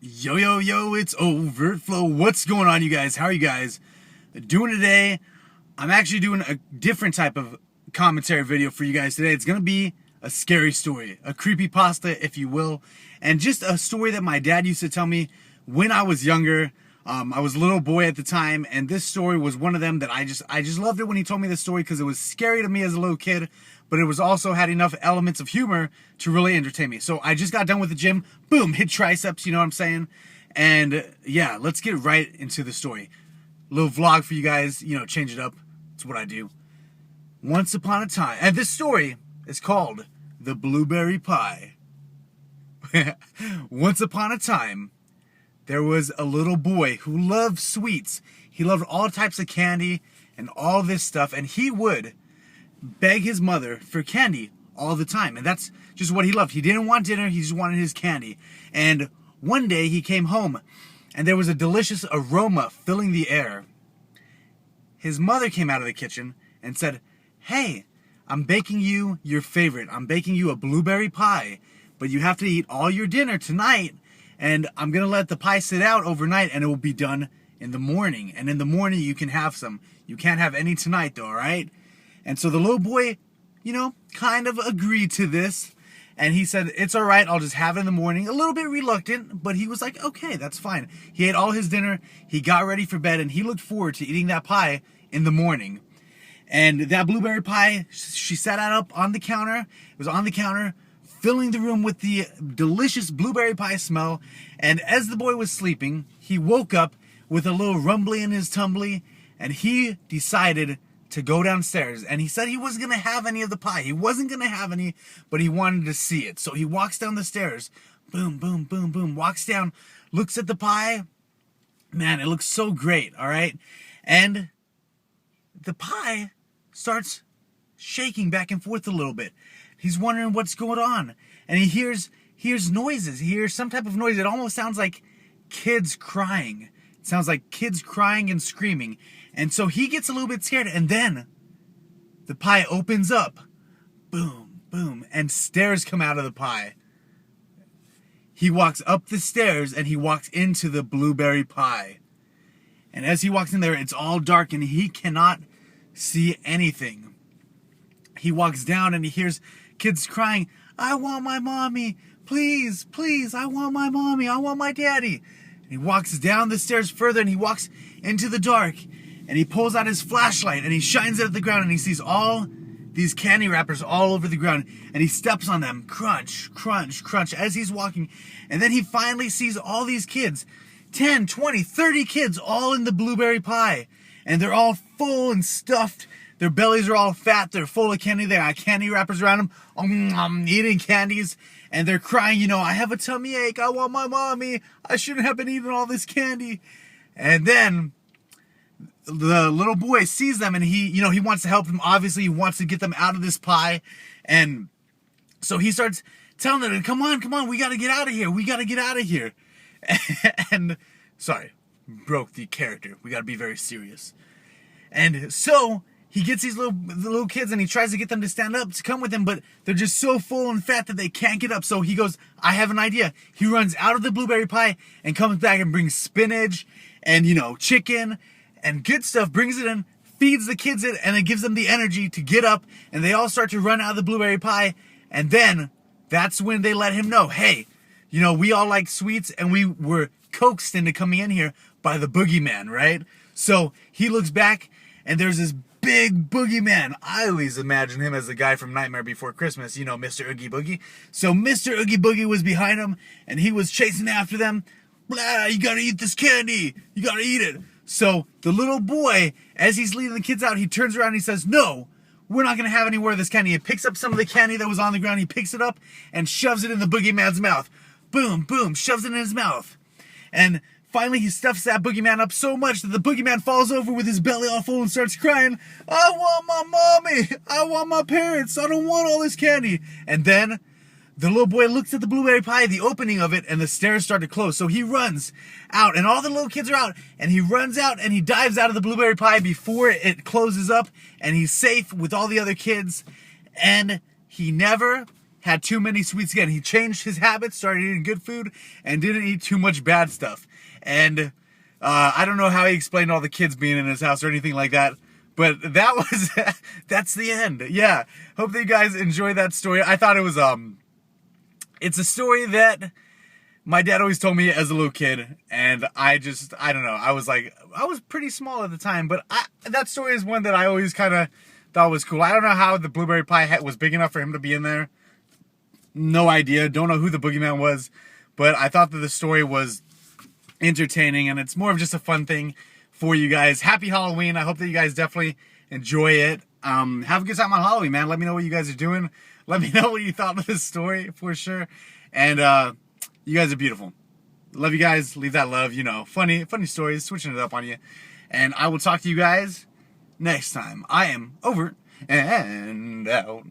Yo, yo, yo, it's Overflow. What's going on, you guys? How are you guys doing today? I'm actually doing a different type of commentary video for you guys today. It's going to be a scary story, a creepypasta, if you will, and just a story that my dad used to tell me when I was younger. I was a little boy at the time, and this story was one of them that I just loved it when he told me this story because it was scary to me as a little kid, but it was also had enough elements of humor to really entertain me. So I just got done with the gym, boom, hit triceps, you know what I'm saying? And yeah, let's get right into the story. Little vlog for you guys, change it up. That's what I do. Once upon a time, and this story is called The Blueberry Pie. Once upon a time, there was a little boy who loved sweets. He loved all types of candy and all this stuff, and he would beg his mother for candy all the time. And that's just what he loved. He didn't want dinner, he just wanted his candy. And one day he came home, and there was a delicious aroma filling the air. His mother came out of the kitchen and said, "Hey, I'm baking you your favorite. I'm baking you a blueberry pie, but you have to eat all your dinner tonight. And I'm going to let the pie sit out overnight, and it will be done in the morning. And in the morning, you can have some. You can't have any tonight, though, all right?" And so the little boy, kind of agreed to this. And he said, "It's all right. I'll just have it in the morning." A little bit reluctant, but he was like, okay, that's fine. He ate all his dinner. He got ready for bed, and he looked forward to eating that pie in the morning. And that blueberry pie, she sat it up on the counter. It was on the counter, filling the room with the delicious blueberry pie smell. And as the boy was sleeping, he woke up with a little rumbly in his tumbly, and he decided to go downstairs. And he said he wasn't going to have any of the pie. He wasn't going to have any, but he wanted to see it. So he walks down the stairs, boom, boom, boom, boom, walks down, looks at the pie. Man, it looks so great, all right? And the pie starts shaking back and forth a little bit. He's wondering what's going on. And he hears noises. He hears some type of noise. It almost sounds like kids crying. It sounds like kids crying and screaming. And so he gets a little bit scared. And then the pie opens up. Boom, boom. And stairs come out of the pie. He walks up the stairs and he walks into the blueberry pie. And as he walks in there, it's all dark and he cannot see anything. He walks down and he hears kids crying, "I want my mommy. Please, please, I want my mommy. I want my daddy." And he walks down the stairs further and he walks into the dark. And he pulls out his flashlight and he shines it at the ground and he sees all these candy wrappers all over the ground. And he steps on them, crunch, crunch, crunch, as he's walking. And then he finally sees all these kids, 10, 20, 30 kids, all in the blueberry pie. And they're all full and stuffed. Their bellies are all fat. They're full of candy. They got candy wrappers around them, eating candies. And they're crying, "I have a tummy ache. I want my mommy. I shouldn't have been eating all this candy." And then the little boy sees them and he wants to help them. Obviously, he wants to get them out of this pie. And so he starts telling them, come on, we got to get out of here. We got to get out of here. And, sorry, broke the character. We got to be very serious. And so he gets these little kids and he tries to get them to stand up to come with him, but they're just so full and fat that they can't get up. So he goes, "I have an idea." He runs out of the blueberry pie and comes back and brings spinach and, chicken and good stuff, brings it in, feeds the kids it, and it gives them the energy to get up, and they all start to run out of the blueberry pie. And then that's when they let him know, "Hey, we all like sweets, and we were coaxed into coming in here by the boogeyman, right?" So he looks back, and there's this big boogeyman. I always imagine him as the guy from Nightmare Before Christmas, Mr. Oogie Boogie. So Mr. Oogie Boogie was behind him, and he was chasing after them. "Blah, you gotta eat this candy. You gotta eat it." So the little boy, as he's leading the kids out, he turns around and he says, "No, we're not gonna have any more of this candy." He picks up some of the candy that was on the ground. He picks it up and shoves it in the boogeyman's mouth. Boom, boom, shoves it in his mouth. And finally, he stuffs that boogeyman up so much that the boogeyman falls over with his belly all full and starts crying, "I want my mommy. I want my parents. I don't want all this candy." And then the little boy looks at the blueberry pie, the opening of it, and the stairs start to close. So he runs out, and all the little kids are out, and he runs out, and he dives out of the blueberry pie before it closes up, and he's safe with all the other kids. And he never had too many sweets again. He changed his habits, started eating good food, and didn't eat too much bad stuff. And I don't know how he explained all the kids being in his house or anything like that, but that was, that's the end. Yeah, hope that you guys enjoyed that story. I thought it was, it's a story that my dad always told me as a little kid, and I don't know, I was pretty small at the time, but that story is one that I always kind of thought was cool. I don't know how the blueberry pie hat was big enough for him to be in there. No idea. Don't know who the boogeyman was, but I thought that the story was entertaining, and it's more of just a fun thing for you guys. Happy Halloween. I hope that you guys definitely enjoy it. Have a good time on Halloween, man. Let me know what you guys are doing. Let me know what you thought of this story, for sure. And you guys are beautiful. Love you guys. Leave that love. You know, funny stories, switching it up on you. And I will talk to you guys next time. I am over and out.